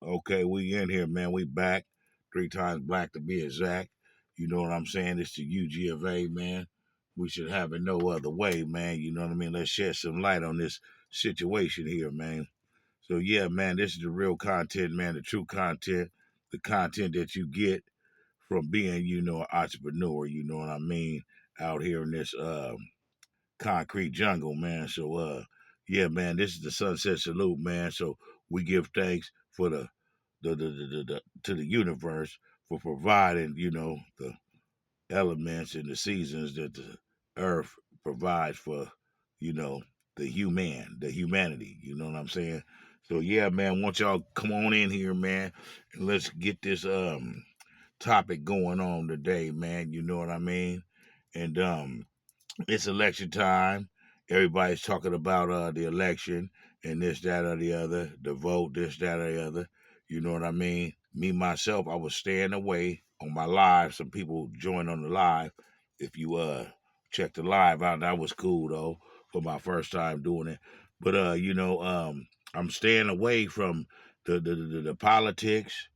Okay, we in here, man. We back. 3 times black to be exact. You know what I'm saying? It's the UG of A, man. We should have it no other way, man. You know what I mean? Let's shed some light on this situation here, man. So yeah, man, this is the real content, man, the true content, the content that you get from being, an entrepreneur, you know what I mean, out here in this concrete jungle, man. So yeah, man, this is the sunset salute, man. So we give thanks for the to the universe for providing, the elements and the seasons that the earth provides for, you know, the humanity. You know what I'm saying? So yeah, man, want y'all come on in here, man, and let's get this topic going on today, man. You know what I mean? And it's election time. Everybody's talking about the election and this, that, or the other, the vote, this, that, or the other. You know what I mean? Me, myself, I was staying away on my live. Some people joined on the live. If you check the live out, that was cool though for my first time doing it. But I'm staying away from the politics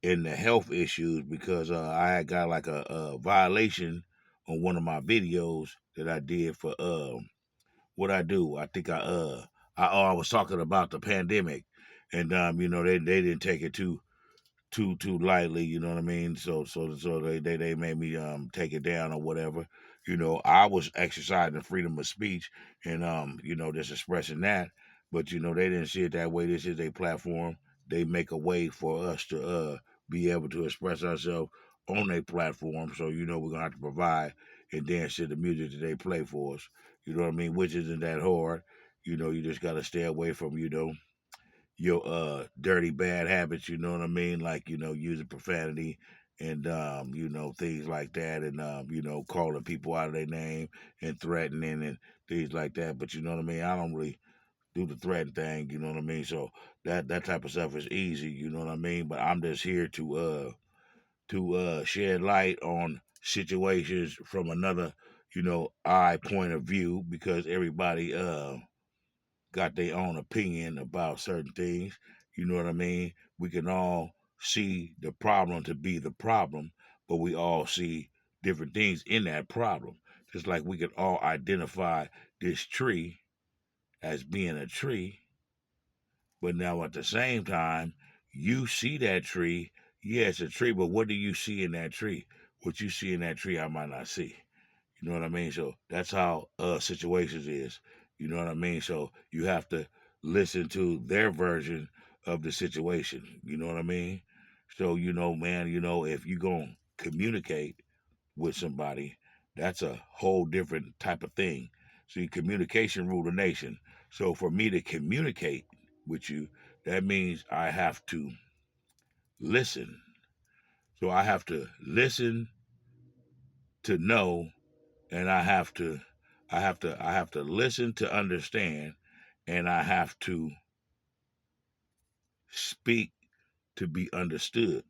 and the health issues because I had got like a violation on one of my videos that I did for what I do. I think I was talking about the pandemic, and they didn't take it too lightly, you know what I mean? So they made me take it down or whatever. I was exercising freedom of speech and just expressing that. But they didn't see it that way. This is their platform. They make a way for us to be able to express ourselves on their platform. So we're gonna have to provide and dance to the music that they play for us. You know what I mean? Which isn't that hard. You just gotta stay away from your dirty bad habits, you know what I mean? Like, using profanity and things like that and calling people out of their name and threatening and things like that. But you know what I mean? I don't really do the threaten thing, you know what I mean? So that type of stuff is easy, you know what I mean? But I'm just here to shed light on situations from another, eye point of view because everybody got their own opinion about certain things. You know what I mean? We can all see the problem to be the problem, but we all see different things in that problem. Just like we can all identify this tree as being a tree, but now at the same time, you see that tree. Yeah, it's a tree, but what do you see in that tree? What you see in that tree, I might not see. You know what I mean? So that's how situations is. You know what I mean? So you have to listen to their version of the situation. You know what I mean? So man, if you gonna communicate with somebody, that's a whole different type of thing. See, communication rule the nation. So for me to communicate with you, that means I have to listen. So I have to listen to know and I have to listen to understand and I have to speak to be understood.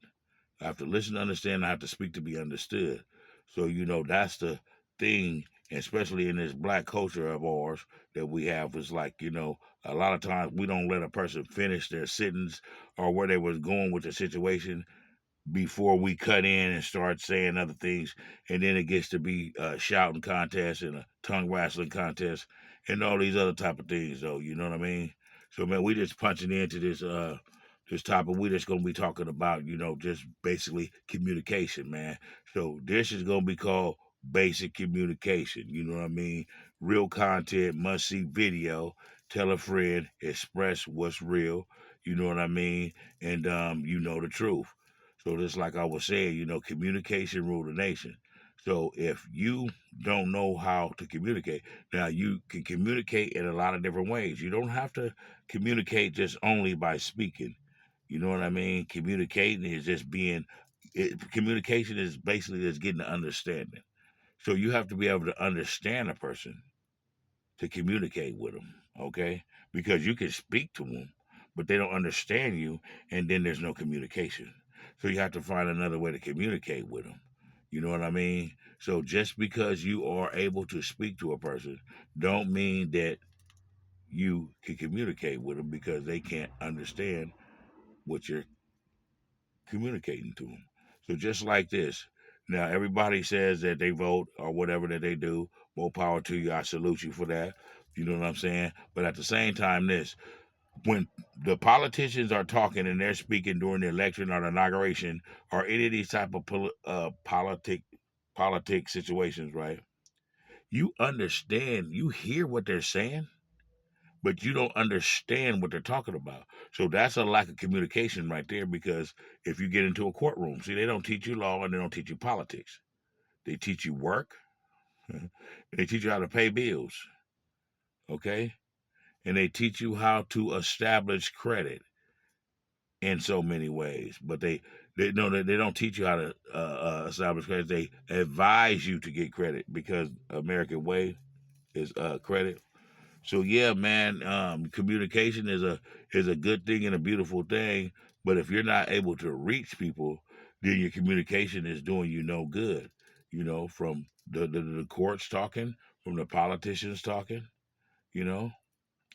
I have to listen to understand, I have to speak to be understood. So that's the thing, especially in this black culture of ours that we have is like, a lot of times we don't let a person finish their sentence or where they was going with the situation before we cut in and start saying other things, and then it gets to be a shouting contest and a tongue wrestling contest and all these other type of things. Though you know what I mean. So man, we just punching into this topic. We're just gonna be talking about just basically communication, man. So this is gonna be called basic communication. You know what I mean? Real content, must see video. Tell a friend, express what's real. You know what I mean? And you know the truth. So just like I was saying, communication rule the nation. So if you don't know how to communicate, now you can communicate in a lot of different ways. You don't have to communicate just only by speaking. You know what I mean? Communicating is just communication is basically just getting the understanding. So you have to be able to understand a person to communicate with them, okay? Because you can speak to them, but they don't understand you, and then there's no communication. So you have to find another way to communicate with them. You know what I mean? So just because you are able to speak to a person, don't mean that you can communicate with them because they can't understand what you're communicating to them. So just like this, now everybody says that they vote or whatever that they do. More power to you. I salute you for that. You know what I'm saying? But at the same time, this when the politicians are talking and they're speaking during the election or the inauguration or any of these type of politic situations, right? You understand, you hear what they're saying, but you don't understand what they're talking about. So that's a lack of communication right there. Because if you get into a courtroom, see, they don't teach you law and they don't teach you politics. They teach you work. And they teach you how to pay bills. Okay, and they teach you how to establish credit in so many ways. But they know that they don't teach you how to establish credit. They advise you to get credit because American way is credit. So yeah, man, communication is a good thing and a beautiful thing. But if you're not able to reach people, then your communication is doing you no good. You know, from the courts talking, from the politicians talking. You know,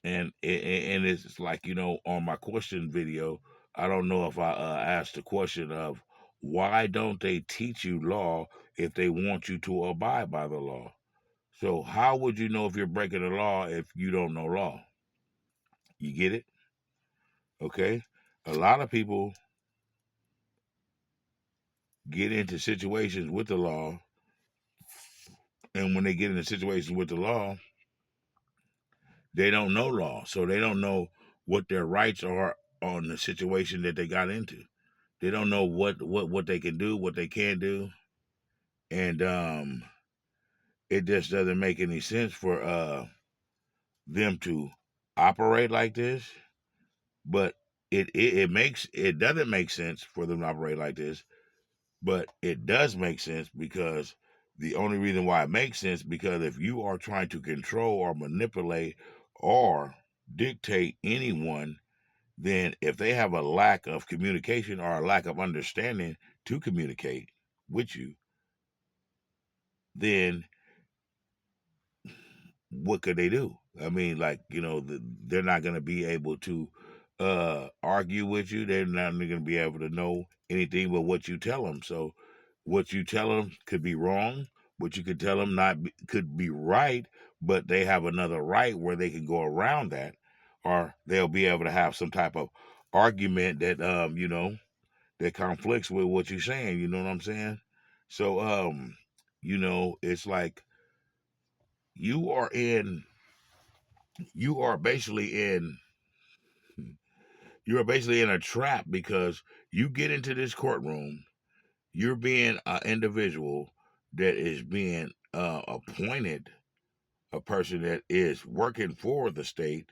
and it's like, on my question video, I don't know if I asked the question of why don't they teach you law if they want you to abide by the law. So how would you know if you're breaking the law if you don't know law? You get it? Okay. A lot of people get into situations with the law, and when they get into situations with the law, they don't know law, so they don't know what their rights are on the situation that they got into. They don't know what they can do, what they can't do, and it just doesn't make any sense for them to operate like this. But it doesn't make sense for them to operate like this, but it does make sense because the only reason why it makes sense because if you are trying to control or manipulate or dictate anyone, then if they have a lack of communication or a lack of understanding to communicate with you, then what could they do? I mean, like, they're not going to be able to argue with you. They're not going to be able to know anything but what you tell them. So, what you tell them could be wrong. What you could tell them could be right, but they have another right where they can go around that, or they'll be able to have some type of argument that that conflicts with what you're saying. You know what I'm saying? So, it's like you are in you are basically in you're basically in a trap because you get into this courtroom, you're being an individual that is being appointed, a person that is working for the state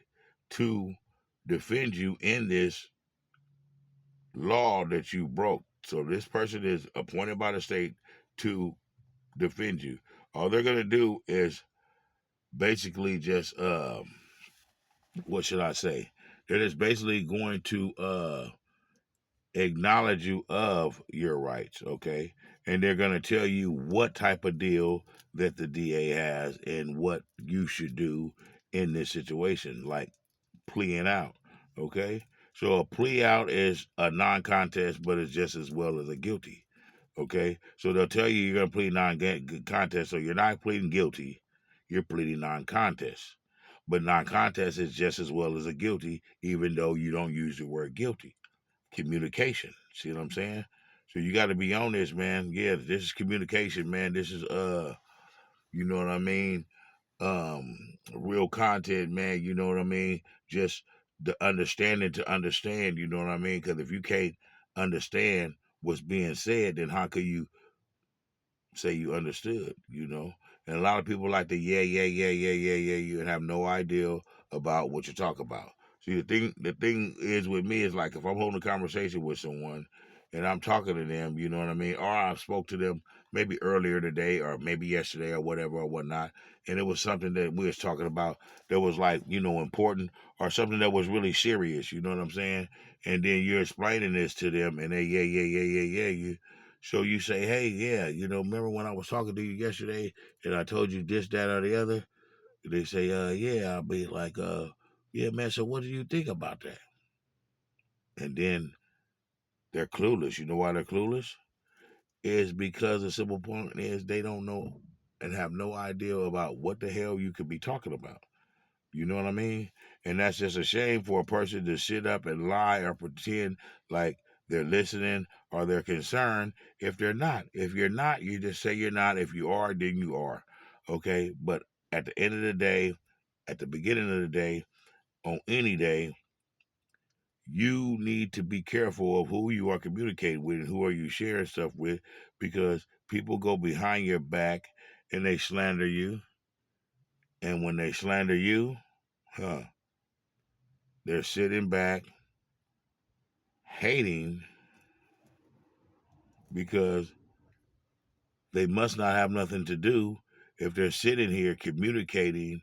to defend you in this law that you broke. So this person is appointed by the state to defend you. All they're going to do is basically just what should I say? They're just basically going to acknowledge you of your rights, okay? And they're going to tell you what type of deal that the DA has and what you should do in this situation, like pleading out, okay? So a plea out is a non-contest, but it's just as well as a guilty, okay? So they'll tell you you're going to plead non-contest, so you're not pleading guilty, you're pleading non-contest. But non-contest is just as well as a guilty, even though you don't use the word guilty. Communication. See what I'm saying? So you got to be on this, man. Yeah, this is communication, man. This is you know what I mean? Real content, man. You know what I mean? Just the understanding to understand. You know what I mean? Because if you can't understand what's being said, then how could you say you understood? And a lot of people like to yeah, you and have no idea about what you talk about. See, the thing is with me is like if I'm holding a conversation with someone and I'm talking to them, you know what I mean, or I spoke to them maybe earlier today or maybe yesterday or whatever or whatnot, and it was something that we was talking about that was like important or something that was really serious. You know what I'm saying? And then you're explaining this to them, and they yeah, you. So you say, hey, yeah, remember when I was talking to you yesterday and I told you this, that, or the other? They say, yeah. I'll be like, yeah, man, so what do you think about that? And then They're clueless. You know why they're clueless? Is because the simple point is they don't know and have no idea about what the hell you could be talking about. You know what I mean? And that's just a shame for a person to sit up and lie or pretend like they're listening or they're concerned if they're not. If you're not, you just say you're not. If you are, then you are. Okay? But at the end of the day, at the beginning of the day, on any day, you need to be careful of who you are communicating with and who are you sharing stuff with, because people go behind your back and they slander you. And when they slander you, huh, they're sitting back hating because they must not have nothing to do if they're sitting here communicating,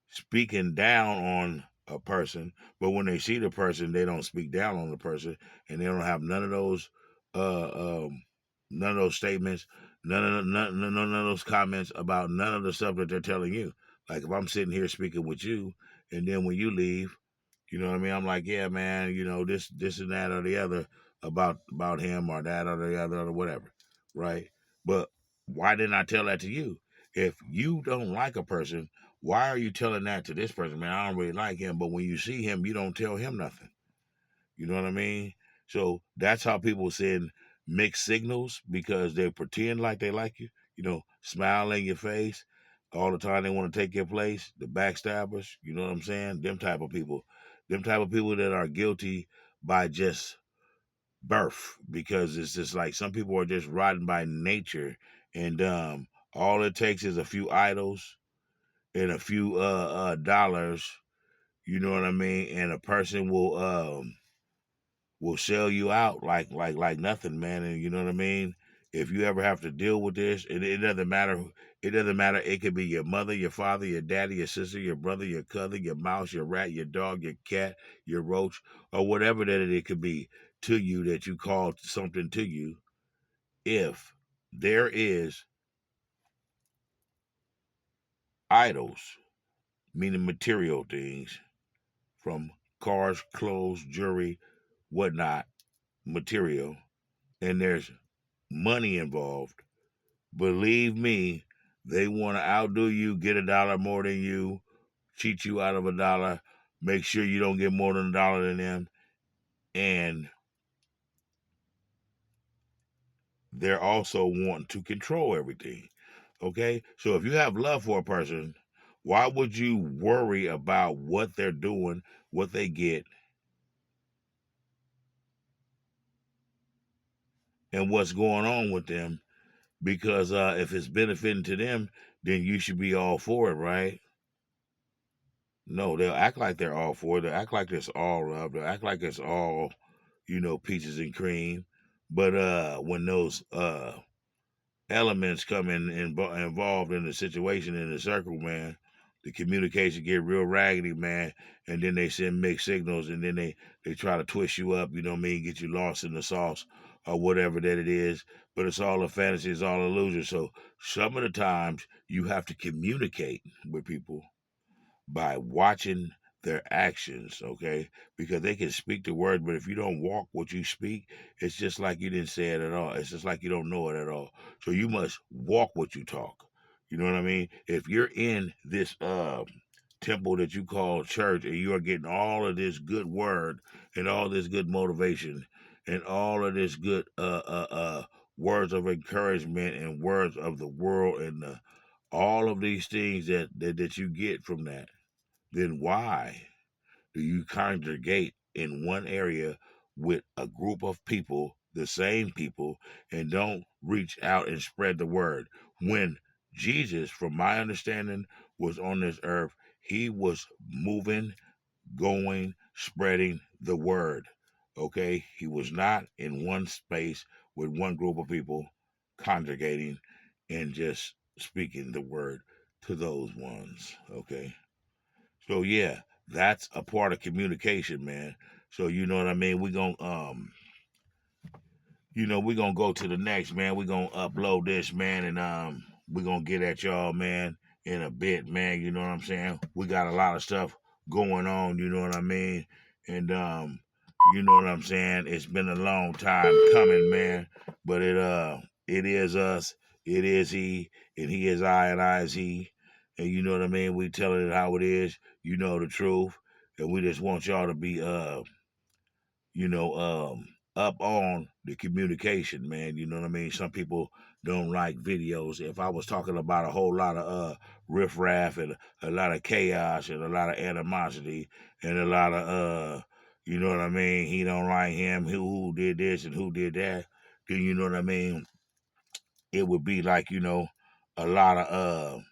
speaking down on a person, but when they see the person, they don't speak down on the person, and they don't have none of those, uh, um, none of those statements, none of those comments about none of the stuff that they're telling you. Like if I'm sitting here speaking with you, and then when you leave, you know what I mean? I'm like, yeah, man, this and that or the other about him or that or the other or whatever, right? But why didn't I tell that to you? If you don't like a person, why are you telling that to this person? Man, I don't really like him, but when you see him, you don't tell him nothing. You know what I mean? So that's how people send mixed signals, because they pretend like they like you, smile in your face all the time. They want to take your place. The backstabbers, you know what I'm saying? Them type of people that are guilty by just birth, because it's just like some people are just rotten by nature, and all it takes is a few idols and a few dollars, you know what I mean, and a person will sell you out like nothing, man. And you know what I mean? If you ever have to deal with this, it doesn't matter. It doesn't matter. It could be your mother, your father, your daddy, your sister, your brother, your cousin, your mouse, your rat, your dog, your cat, your roach, or whatever that it could be to you that you call something to you. If there is idols, meaning material things, from cars, clothes, jewelry, whatnot, material, and there's money involved, believe me, they want to outdo you, get $1 more than you, cheat you out of $1, make sure you don't get more than $1 than them, and they're also wanting to control everything. Okay? So if you have love for a person, why would you worry about what they're doing, what they get, and what's going on with them? Because if it's benefiting to them, then you should be all for it, right? No, they'll act like they're all for it. They'll act like it's all love. They'll act like it's all, peaches and cream. But when those elements come involved in the situation, in the circle, man, the communication get real raggedy, man. And then they send mixed signals, and then they try to twist you up, you know what I mean, get you lost in the sauce or whatever that it is. But it's all a fantasy, it's all illusion. So some of the times you have to communicate with people by watching their actions, okay? Because they can speak the word, but if you don't walk what you speak, it's just like you didn't say it at all. It's just like you don't know it at all. So you must walk what you talk. You know what I mean? If you're in this temple that you call church, and you are getting all of this good word and all this good motivation and all of this good words of encouragement and words of the world, and all of these things that you get from that, then why do you congregate in one area with a group of people, the same people, and don't reach out and spread the word? When Jesus, from my understanding, was on this earth, he was moving, going, spreading the word. Okay? He was not in one space with one group of people congregating and just speaking the word to those ones. Okay? So yeah, that's a part of communication, man. So you know what I mean? We're gonna go to the next, man. We're gonna upload this, man, and we're gonna get at y'all, man, in a bit, man. You know what I'm saying? We got a lot of stuff going on, you know what I mean? And You know what I'm saying? It's been a long time coming, man. But it is us, it is he, and he is I, and I is he. And you know what I mean? We telling it how it is. You know the truth. And we just want y'all to be you know, up on the communication, man. You know what I mean? Some people don't like videos. If I was talking about a whole lot of riffraff and a lot of chaos and a lot of animosity and a lot of you know what I mean? He don't like him, who did this and who did that, then you know what I mean? It would be like, you know, a lot of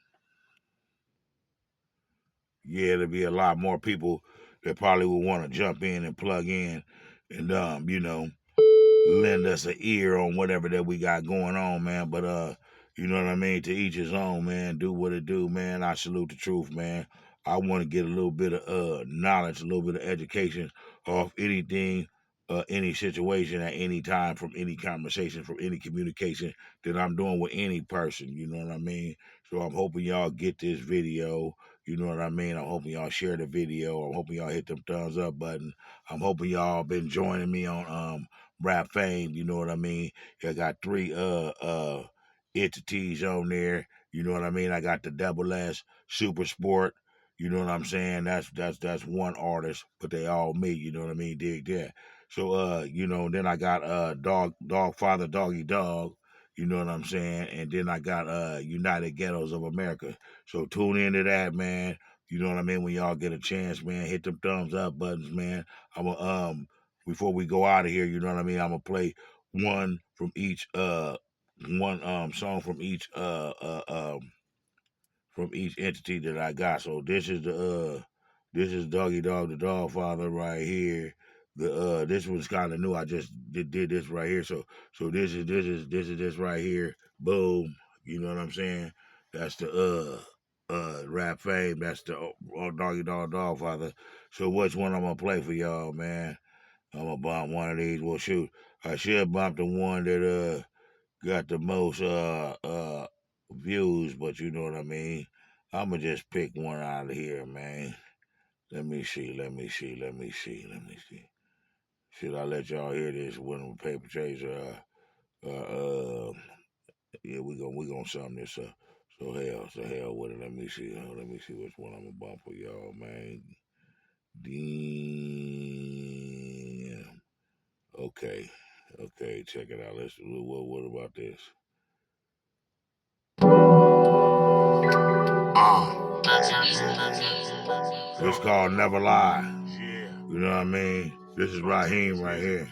yeah, there'd be a lot more people that probably would want to jump in and plug in and you know, lend us an ear on whatever that we got going on, man. But you know what I mean? To each his own, man. Do what it do, man. I salute the truth, man. I want to get a little bit of knowledge, a little bit of education off anything, any situation at any time, from any conversation, from any communication that I'm doing with any person. You know what I mean? So I'm hoping y'all get this video. You know what I mean? I'm hoping y'all share the video. I'm hoping y'all hit the thumbs up button. I'm hoping y'all been joining me on Rap Fame, you know what I mean? I got 3 entities on there, you know what I mean? I got the Double S Super Sport, you know what I'm saying? That's one artist, but they all me, you know what I mean? Dig that. So you know, then I got Dog Father Doggy Dog, you know what I'm saying? And then I got United Ghettos of America. So tune into that, man. You know what I mean? When y'all get a chance, man, hit them thumbs up buttons, man. I'm a before we go out of here, you know what I mean? I'm gonna play one from each one song from each entity that I got. So this is Doggy Dog the Dog Father right here. The this was kind of new. I just did this right here. So this right here. Boom. You know what I'm saying? That's the Rap Fame. That's the Doggy Dog Dog Father. So which one I'm gonna play for y'all, man? I'm gonna bump one of these. Well, shoot, I should bump the one that got the most views, but you know what I mean. I'm gonna just pick one out of here, man. Let me see. Should I let y'all hear this one Paper Chaser? Yeah, we gonna sum this up. So hell with it. Let me see. Let me see which one I'm gonna bump for y'all, man. Damn. Okay, check it out. Let's. What about this? It's called Never Lie. You know what I mean? This is Raheem right here.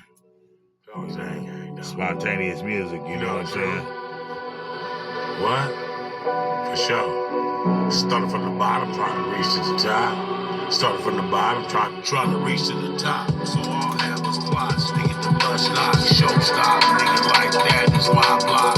Spontaneous music, you know what I'm saying? What? For sure. Started from the bottom, trying to reach to the top. Started from the bottom, trying to reach to the top. So all hell was clots, nigga, the bus stops, show stops, nigga like that, it's my block.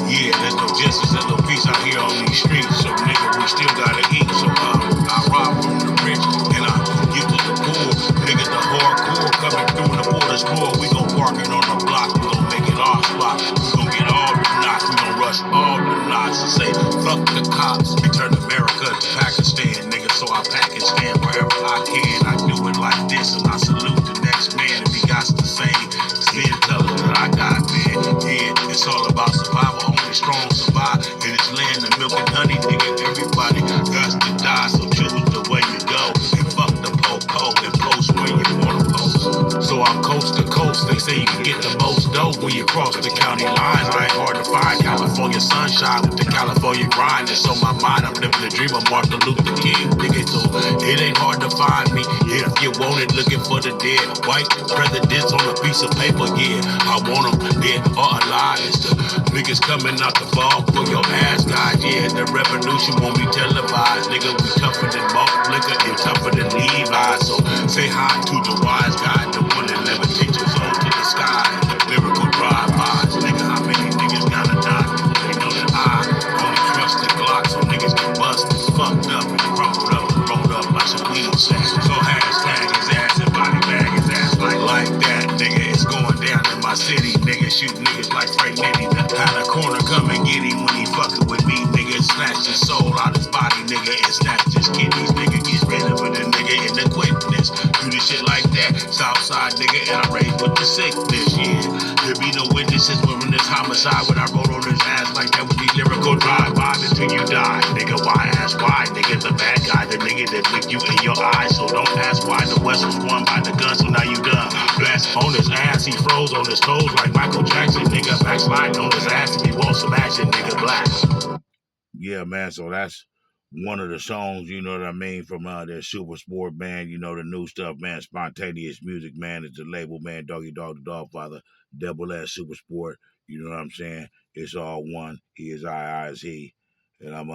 Yeah, there's no justice, there's no peace out here on these streets. So nigga, we still gotta eat. So I rob from the rich and I give to the poor. Nigga, the hardcore coming through the border's more. We gon' park it on the block, we gon' make it our spot. We gon' get all the knots, we gon' rush all the knots and say, fuck the cops. We turn America to Pakistan, nigga, so I Pakistan wherever I can. I do it like this and I salute the next man. If he got the same skin color that I got, man. Yeah, it's all about survival, only strong survive. In this land of milk and honey, nigga, everybody got to die. So choose the way you go and fuck the po-po and post where you wanna post. So I'm coast to coast, they say you can get the most dope when you cross the county lines. I ain't hard to find California sunshine with the California grind. It's on my mind, I'm living the dream of Martin Luther King, nigga. So it ain't hard to find me if you want it, looking for the dead white presidents on a piece of paper. Yeah, I want them dead or alive. It's the niggas coming out the ball for your ass, guys. Yeah, the revolution won't be televised, nigga. We tougher than malt liquor and tougher than Levi's. So say hi to the wise guy, the one that levitates your soul to the sky. The lyrical drive-bys, nigga. How many niggas gotta die? They know that I only trust the Glock, so niggas get busted, fucked up and crumpled up, rolled up like some weed sacks. So hashtag his ass and body bag his ass like that, nigga. It's going down in my city, nigga. Shoot niggas like Frank Nitty. Out of corner, come and get him when he fucking with me, nigga. Snatch his soul out his body, nigga, and snatch his kidneys, nigga. Get rid of it, nigga, in the quickness. Do this shit like that. Southside nigga, and I raised with the sickness, yeah. There be no witnesses when this homicide. When I roll on his ass like that with these lyrical drive-bys until you die. Nigga, why ask why? Nigga, the bad guy, the nigga that look you in your eyes. So don't ask why. The West was won by the gun, so now you done. Blast on his ass, he froze on his toes like Michael Jackson. Nigga, backsliding on his ass if he wants some action, nigga, black. Yeah, man, so that's one of the songs, you know what I mean, from their Super Sport band, you know, the new stuff, man. Spontaneous Music, man, is the label, man. Doggy Dog the Dogfather, Double S Super Sport, you know what I'm saying? It's all one. He is I is he. And I'm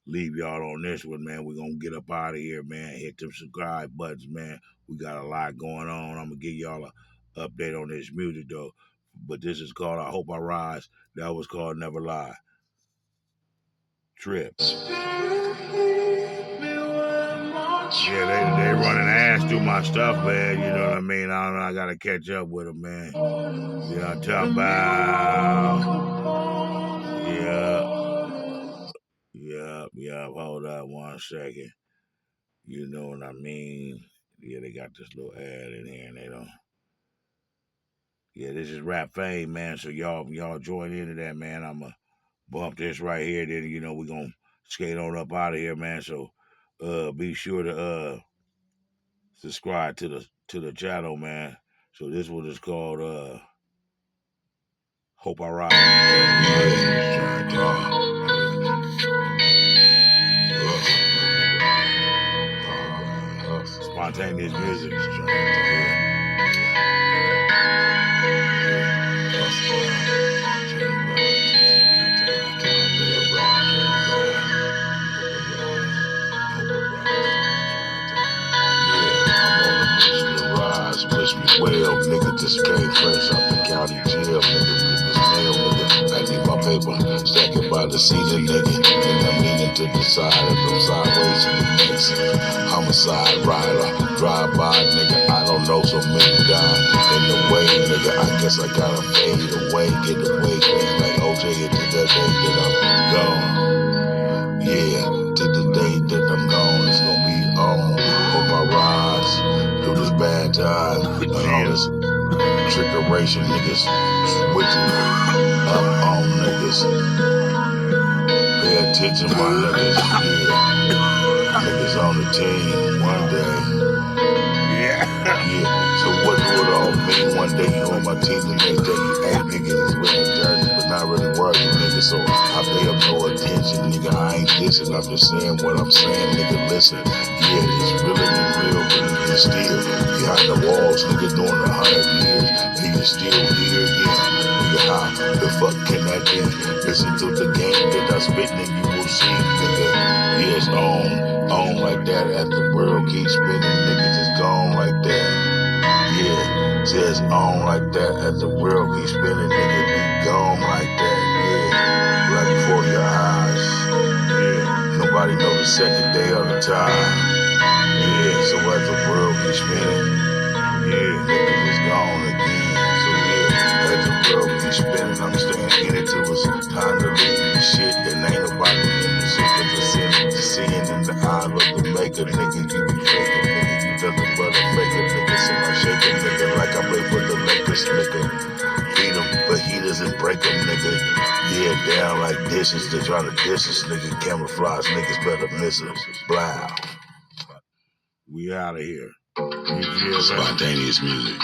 leave y'all on this one, man. We're gonna get up out of here, man. Hit them subscribe buttons, man. We got a lot going on. I'm gonna give y'all a update on this music though. But this is called I Hope I Rise. That was called Never Lie. Trip. Yeah, they running ass through my stuff, man. You know what I mean? I don't know. I gotta catch up with them, man. You know what I'm talking about? Yeah. Hold up 1 second. You know what I mean? Yeah, they got this little ad in here, and they don't. Yeah, this is Rap Fame, man. So y'all join into that, man. I'ma bump this right here. Then you know we're gonna skate on up out of here, man. So be sure to subscribe to the channel, man. So this one is called Hope I Rise. Spontaneous Music. Wish me well, nigga, just came fresh out the county jail, nigga, goodness mail, nigga. I need my paper, stacking by the ceiling, nigga. And I'm leaning to the side, if I'm sideways in the next homicide rider, drive by, nigga. I don't know, so many died in the way, nigga. I guess I gotta fade away, get away, things like OJ into that day that I'm gone. Yeah, to the day that I'm gone, it's gonna be on. Hope I rise through this bad time. All this trickeration, niggas switching up on niggas. Pay attention, my niggas. Yeah, niggas on the team one day. Yeah. So what do it all mean? One day you on my team, the next day you ain't, nigga. It's wearing jerseys, but not really working, nigga. So I pay up no attention, nigga. I ain't dissing, I'm just saying what I'm saying, nigga. Listen, yeah, it's really been real, really been still behind the walls, nigga, doing 100 years, and you still here, yeah. Nigga, how the fuck can that be? Listen to the game that I spit, and you will see, nigga. Yeah, it's on like that as the world keeps spinning, nigga, just gone like that. Yeah, just on like that as the world keeps spinning, nigga, be gone like that. Yeah, right before your eyes. Yeah, nobody know the second day of the time. Yeah, so as the world keeps spinning, yeah, nigga, just gone again. So yeah, as the world keeps spinning, I'm staying in it till it's time to leave this shit. And ain't nobody in this shit, cause it's seeing in the eye of the maker, nigga, you be faking, nigga, you nothing but a faker, nigga. So I shake a nigga like I play for the Lakers, nigga. Feed him, but he doesn't break them, nigga. Yeah, down like dishes, they try to dish us, nigga. Camouflage niggas better miss us. Blow. We out of here. Spontaneous Music.